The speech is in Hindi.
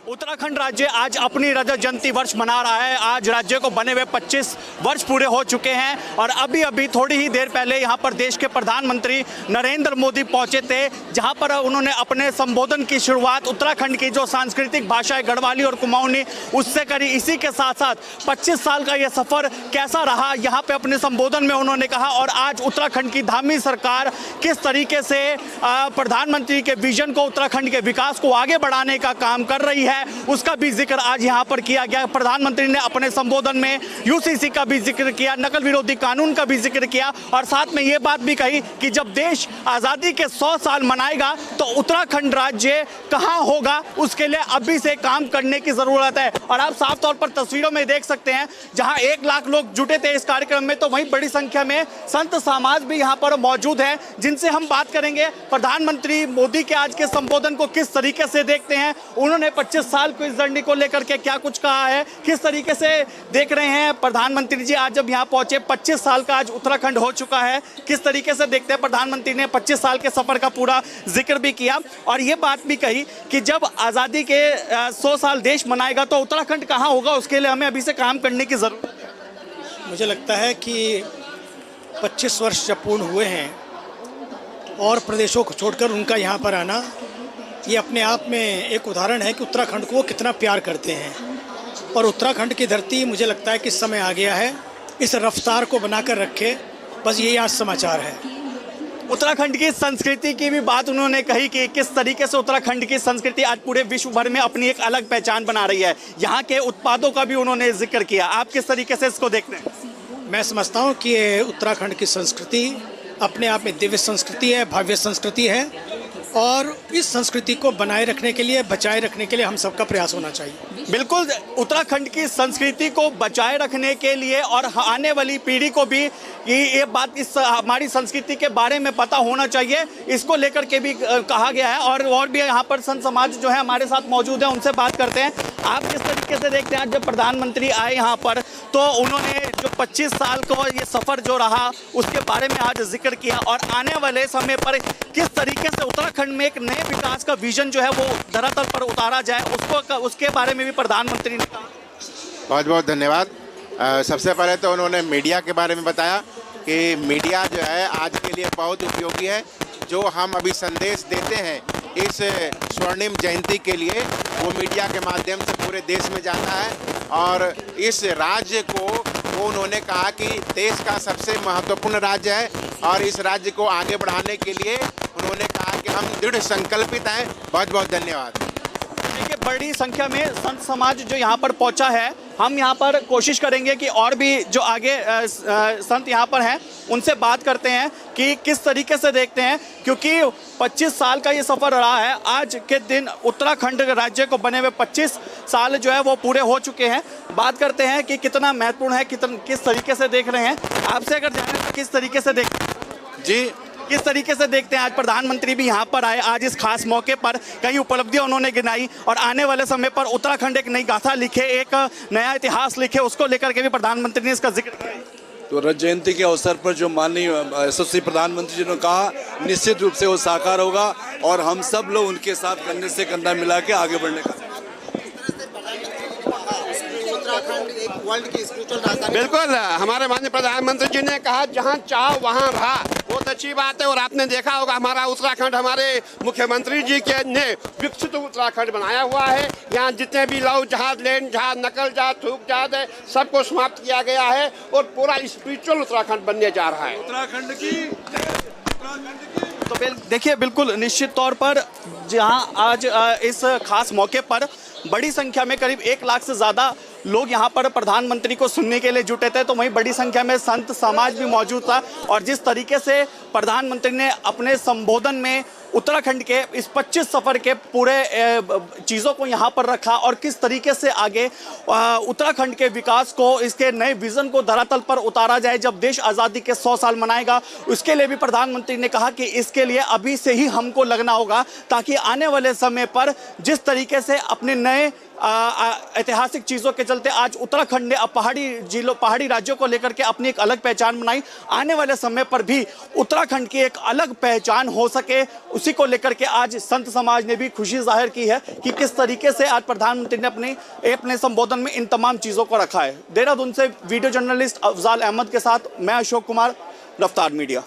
उत्तराखंड राज्य आज अपनी रजत जयंती वर्ष मना रहा है। आज राज्य को बने हुए 25 वर्ष पूरे हो चुके हैं और अभी अभी थोड़ी ही देर पहले यहाँ पर देश के प्रधानमंत्री नरेंद्र मोदी पहुंचे थे, जहाँ पर उन्होंने अपने संबोधन की शुरुआत उत्तराखंड की जो सांस्कृतिक भाषा है गढ़वाली और कुमाऊनी उससे करी। इसी के साथ साथ 25 साल का ये सफ़र कैसा रहा यहाँ पे अपने संबोधन में उन्होंने कहा। और आज उत्तराखंड की धामी सरकार किस तरीके से प्रधानमंत्री के विजन को, उत्तराखंड के विकास को आगे बढ़ाने का काम कर रही है, उसका भी जिक्र आज यहाँ पर किया गया। प्रधानमंत्री ने अपने संबोधन में यूसीसी का भी जिक्र किया, नकल विरोधी कानून का भी जिक्र किया और साथ में ये बात भी कही कि जब देश आज़ादी के 100 साल मनाएगा तो उत्तराखंड राज्य कहाँ होगा, उसके लिए अभी से काम करने की ज़रूरत है। और आप साफ तौर पर तस्वीरों में देख सकते हैं, जहाँ 1 लाख लोग जुटे थे इस कार्यक्रम में, तो वहीं बड़ी संख्या में संत समाज भी यहाँ पर मौजूद है, जिनसे हम बात करेंगे। प्रधानमंत्री मोदी के आज के संबोधन को किस तरीके से देखते हैं, उन्होंने 25 साल को इस जर्नी को लेकर के क्या कुछ कहा है, किस तरीके से देख रहे हैं प्रधानमंत्री जी आज जब यहाँ पहुंचे। 25 साल का आज उत्तराखंड हो चुका है, किस तरीके से देखते हैं। प्रधानमंत्री ने 25 साल के सफर का पूरा जिक्र भी किया और ये बात भी कही कि जब आज़ादी के 100 साल देश मनाएगा तो उत्तराखंड कहाँ होगा, उसके लिए हमें अभी से काम करने की ज़रूरत है। मुझे लगता है कि 25 वर्ष जब पूर्ण हुए हैं और प्रदेशों को छोड़कर उनका यहाँ पर आना, ये अपने आप में एक उदाहरण है कि उत्तराखंड को वो कितना प्यार करते हैं। और उत्तराखंड की धरती, मुझे लगता है कि समय आ गया है इस रफ्तार को बनाकर रखे, बस यही आज समाचार है। उत्तराखंड की संस्कृति की भी बात उन्होंने कही कि किस तरीके से उत्तराखंड की संस्कृति आज पूरे विश्व भर में अपनी एक अलग पहचान बना रही है। यहाँ के उत्पादों का भी उन्होंने जिक्र किया। आप किस तरीके से इसको देखते हैं? मैं समझता हूँ कि उत्तराखंड की संस्कृति अपने आप में दिव्य संस्कृति है, भव्य संस्कृति है और इस संस्कृति को बनाए रखने के लिए, बचाए रखने के लिए हम सबका प्रयास होना चाहिए। बिल्कुल, उत्तराखंड की संस्कृति को बचाए रखने के लिए और आने वाली पीढ़ी को भी ये बात इस हमारी संस्कृति के बारे में पता होना चाहिए, इसको लेकर के भी कहा गया है। और भी यहाँ पर संत समाज जो है हमारे साथ मौजूद है, उनसे बात करते हैं। आप किस तरीके से देखते हैं आज जब प्रधानमंत्री आए यहाँ पर तो उन्होंने जो 25 साल का ये सफ़र जो रहा उसके बारे में आज जिक्र किया और आने वाले समय पर किस तरीके से उत्तराखंड में एक नए विकास का विजन जो है वो धरातल पर उतारा जाए, उसके बारे में भी प्रधानमंत्री ने कहा। बहुत बहुत धन्यवाद। सबसे पहले तो उन्होंने मीडिया के बारे में बताया कि मीडिया जो है आज के लिए बहुत उपयोगी है। जो हम अभी संदेश देते हैं इस स्वर्णिम जयंती के लिए, वो मीडिया के माध्यम से पूरे देश में जाता है। और इस राज्य को वो उन्होंने कहा कि देश का सबसे महत्वपूर्ण राज्य है और इस राज्य को आगे बढ़ाने के लिए उन्होंने कहा कि हम दृढ़ संकल्पित हैं। बहुत बहुत धन्यवाद। देखिए, बड़ी संख्या में संत समाज जो यहाँ पर पहुँचा है, हम यहाँ पर कोशिश करेंगे कि और भी जो आगे संत यहाँ पर हैं उनसे बात करते हैं कि किस तरीके से देखते हैं, क्योंकि 25 साल का ये सफ़र रहा है। आज के दिन उत्तराखंड राज्य को बने हुए 25 साल जो है वो पूरे हो चुके हैं। बात करते हैं कि कितना महत्वपूर्ण है, किस तरीके से देख रहे हैं। आपसे अगर जाने तो किस तरीके से देख जी, किस तरीके से देखते हैं आज प्रधानमंत्री भी यहाँ पर आए, आज इस खास मौके पर कई उपलब्धियां उन्होंने गिनाई और आने वाले समय पर उत्तराखंड एक नई गाथा लिखे, एक नया इतिहास लिखे, उसको लेकर के भी प्रधानमंत्री ने इसका जिक्र किया। तो रजत जयंती के अवसर पर जो माननीय यशस्वी प्रधानमंत्री जी ने कहा, निश्चित रूप से वो साकार होगा और हम सब लोग उनके साथ कंधे से कंधा मिला के आगे बढ़ने का। बिल्कुल, हमारे माननीय प्रधानमंत्री जी ने कहा जहाँ चाह वहाँ रहा, बहुत अच्छी बात है। और आपने देखा होगा हमारा उत्तराखंड, हमारे मुख्यमंत्री जी के ने विकसित उत्तराखंड बनाया हुआ है। यहाँ जितने भी लव जहाज, लैंड जहाज, नकल जहाज, थूक जहाज है, सबको समाप्त किया गया है और पूरा स्पिरिचुअल उत्तराखंड बनने जा रहा है। उत्तराखंड की तो देखिए, बिल्कुल निश्चित तौर पर जहां आज इस खास मौके पर बड़ी संख्या में करीब 1 लाख से ज़्यादा लोग यहां पर प्रधानमंत्री को सुनने के लिए जुटे थे, तो वहीं बड़ी संख्या में संत समाज भी मौजूद था। और जिस तरीके से प्रधानमंत्री ने अपने संबोधन में उत्तराखंड के इस 25 सफ़र के पूरे चीज़ों को यहाँ पर रखा और किस तरीके से आगे उत्तराखंड के विकास को, इसके नए विज़न को धरातल पर उतारा जाए जब देश आज़ादी के 100 साल मनाएगा, उसके लिए भी प्रधानमंत्री ने कहा कि इसके लिए अभी से ही हमको लगना होगा ताकि आने वाले समय पर जिस तरीके से अपने नए ऐतिहासिक चीज़ों के चलते आज उत्तराखंड ने अब पहाड़ी राज्यों को लेकर के अपनी एक अलग पहचान बनाई। आने वाले समय पर भी उत्तराखंड की एक अलग पहचान हो सके, उसी को लेकर के आज संत समाज ने भी खुशी जाहिर की है कि किस तरीके से आज प्रधानमंत्री ने अपने संबोधन में इन तमाम चीज़ों को रखा है। देहरादून से वीडियो जर्नलिस्ट अफजाल अहमद के साथ मैं अशोक कुमार, रफ्तार मीडिया।